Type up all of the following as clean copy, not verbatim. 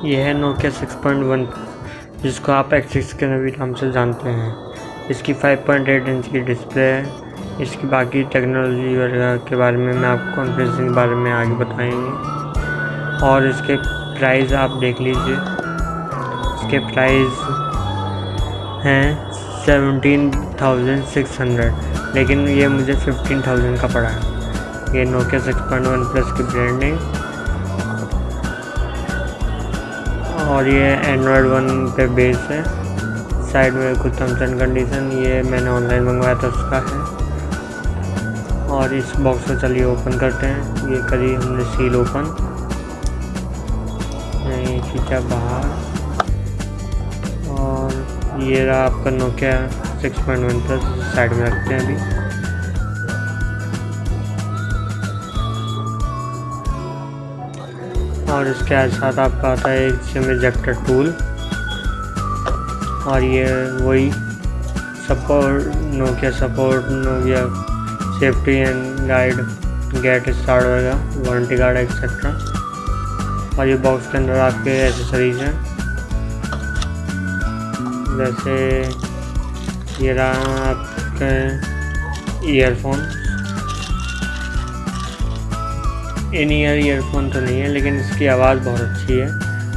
यह है नोकिया 6.1 जिसको आप एक्सिस के भी नाम से जानते हैं। इसकी 5.8 इंच की डिस्प्ले है। इसकी बाकी टेक्नोलॉजी वगैरह के बारे में मैं आपको कॉन्फ़िगरेशन के बारे में आगे बताएंगे। और इसके प्राइस आप देख लीजिए। इसके प्राइस हैं 17,600, लेकिन ये मुझे 15,000 का पड़ा है। ये नोकिया 6.1 प्लस की ब्रांडिंग, और ये एंड्रॉयड 1 पे बेस है। साइड में कुछ टर्म्स एंड कंडीशन, ये मैंने ऑनलाइन मंगवाया था उसका है। और इस बॉक्स को चलिए ओपन करते हैं। ये करी हमने सील ओपन, ये खींचा बाहर, और ये रहा आपका नोकिया 6.1 प्लस। साइड में रखते हैं अभी। और इसके साथ आपका आता है एक सिम इजेक्टर टूल, और ये वही Nokia safety and guide, get start वगैरह, वारंटी कार्ड एक्सेट्रा। और ये बॉक्स के अंदर आपके एसेसरीज हैं, जैसे ये रहा आपके ईयरफोन। इन ईयर ईयरफोन तो नहीं है, लेकिन इसकी आवाज़ बहुत अच्छी है।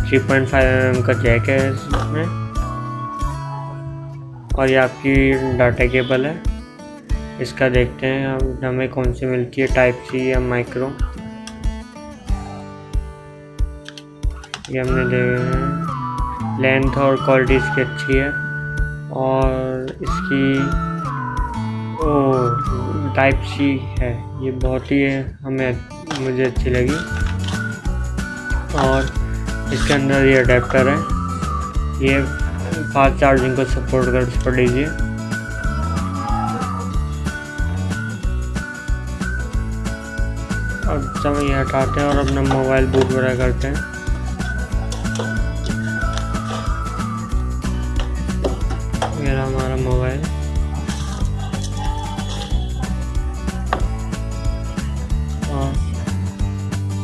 3.5 mm का जैक है इसमें, और ये आपकी डाटा केबल है। इसका देखते हैं अब हमें कौन सी मिलती है, टाइप सी या माइक्रो। ये हमने देखे, लेंथ और क्वालिटी इसकी अच्छी है। और इसकी टाइप सी है, ये बहुत ही मुझे अच्छी लगी। और इसके अंदर ये अडेप्टर है, ये फास्ट चार्जिंग को सपोर्ट कर दीजिए। अब समय ये हटाते हैं और अपना मोबाइल बूट वगैरह करते हैं। मेरा हमारा मोबाइल,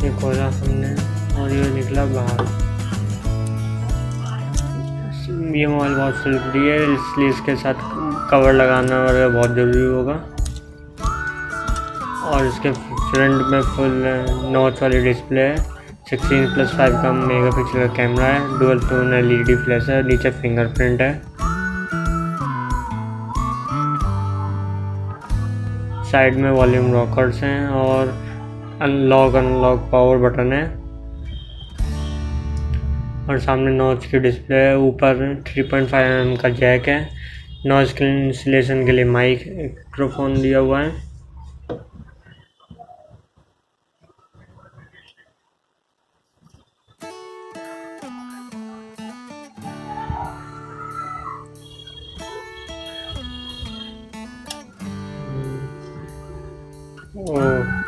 ये खोला हमने और ये निकला बाहर। ये मोबाइल बहुत स्लिपरी है, इसलिए इसके साथ कवर लगाना वगैरह बहुत ज़रूरी होगा। और इसके फ्रंट में फुल नॉच वाली डिस्प्ले है। 16+5 का मेगापिक्सल का कैमरा है। डुअल टोन LED फ्लैश है। नीचे फिंगरप्रिंट है। साइड में वॉल्यूम रॉकर्स हैं और अनलॉक पावर बटन है। और सामने नॉच की डिस्प्ले है। ऊपर 3.5 mm का जैक है। नॉइज कैंसिलेशन के लिए माइक्रोफोन दिया हुआ है।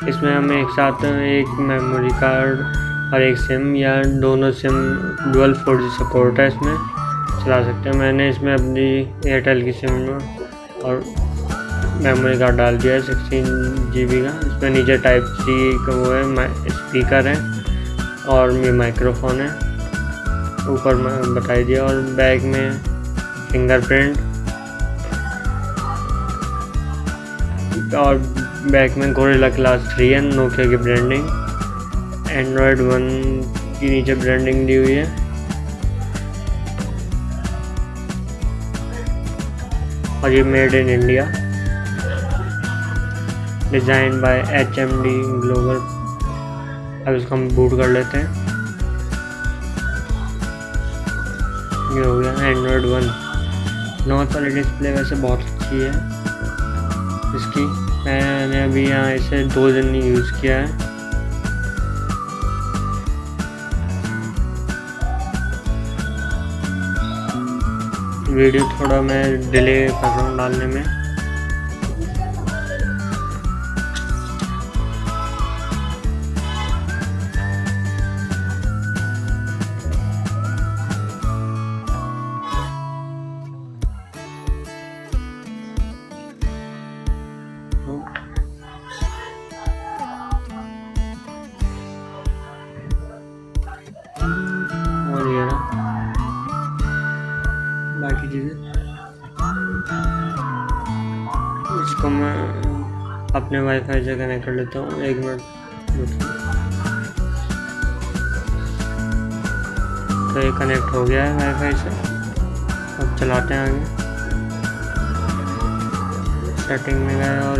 इसमें हमें एक साथ एक मेमोरी कार्ड और एक सिम या दोनों सिम डुअल 4G सपोर्ट है, इसमें चला सकते हैं। मैंने इसमें अपनी एयरटेल की सिम और मेमोरी कार्ड डाल दिया है 16 GB का। इसमें नीचे टाइप सी का वो है, स्पीकर है और ये माइक्रोफोन है, ऊपर बता दिया। और बैग में फिंगरप्रिंट और बैक में गोरिल्ला ग्लास 3 है, नोकिया की ब्रांडिंग। एंड्रॉयड 1 की नीचे ब्रांडिंग दी हुई है। और ये made in India, design by HMD global. अब इसको हम बूट कर लेते हैं। ये हो गया एंड्रॉयड 1। नॉच वाली डिस्प्ले वैसे बहुत अच्छी है इसकी। मैंने अभी यहाँ इसे 2 दिन यूज़ किया है। वीडियो थोड़ा मैं डिले कर रहा हूँ डालने में। और अपने वाईफाई से कनेक्ट कर लेता हूँ, 1 मिनट। तो ये कनेक्ट हो गया है वाईफाई से। अब चलाते हैं आगे। सेटिंग में गए और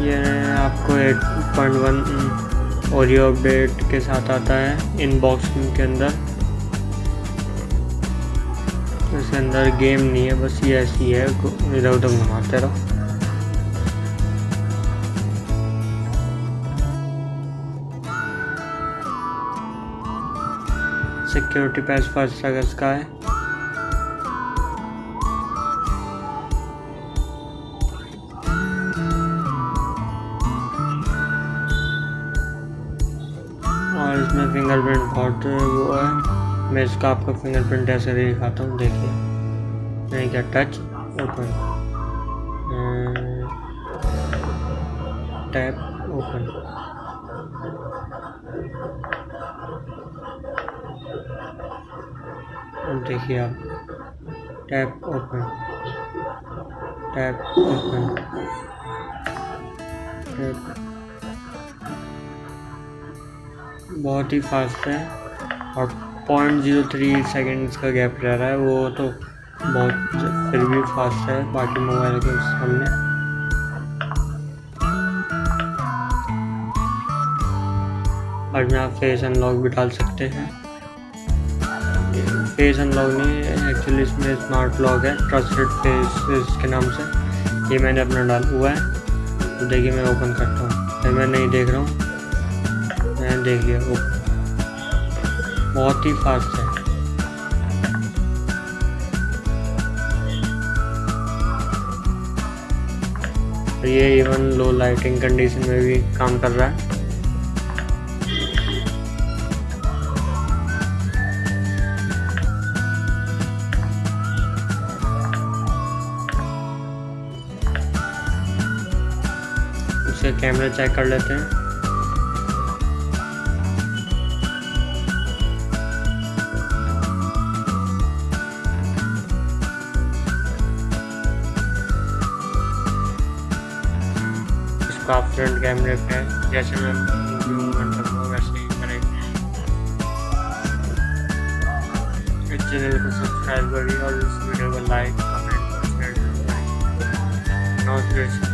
ये आपको 8.1 ओरियो अपडेट के साथ आता है इनबॉक्स के अंदर। इसके अंदर गेम नहीं है, बस ये ऐसी है, इधर उधर घुमाते रहो। सिक्योरिटी पैच 1 अगस्त का है। और इसमें फिंगरप्रिंट बहुत वो है। मैं इसका आपको फिंगरप्रिंट ऐसे दिखाता हूँ, देखिए। नहीं क्या, टच ओपन, टैप ओपन। अब देखिए आप, tap open, tap open, tap. बहुत ही फास्ट है और 0.03 सेकेंड्स का गैप रह रहा है, वो तो बहुत फिर भी फास्ट है बाकी मोबाइल के सामने। और में आप फेस अनलॉक भी डाल सकते हैं। फेस अनलॉक नहीं है एक्चुअली, इसमें स्मार्ट लॉक है, ट्रस्टेड फेस के नाम से। ये मैंने अपना डाला हुआ है। तो देखिए मैं ओपन करता हूँ, फिर मैं नहीं देख रहा हूँ, मैंने देख लिया ओपन। बहुत ही फास्ट है। ये इवन लो लाइटिंग कंडीशन में भी काम कर रहा है। इसके कैमरे चेक कर लेते हैं। आप फ्रंट कैमरे पे जैसे मैं मूवमेंट करता हूँ वैसे ही करेंगे। इस चैनल को सब्सक्राइब करिए और इस वीडियो को लाइक, कमेंट और शेयर करिए। नमस्ते।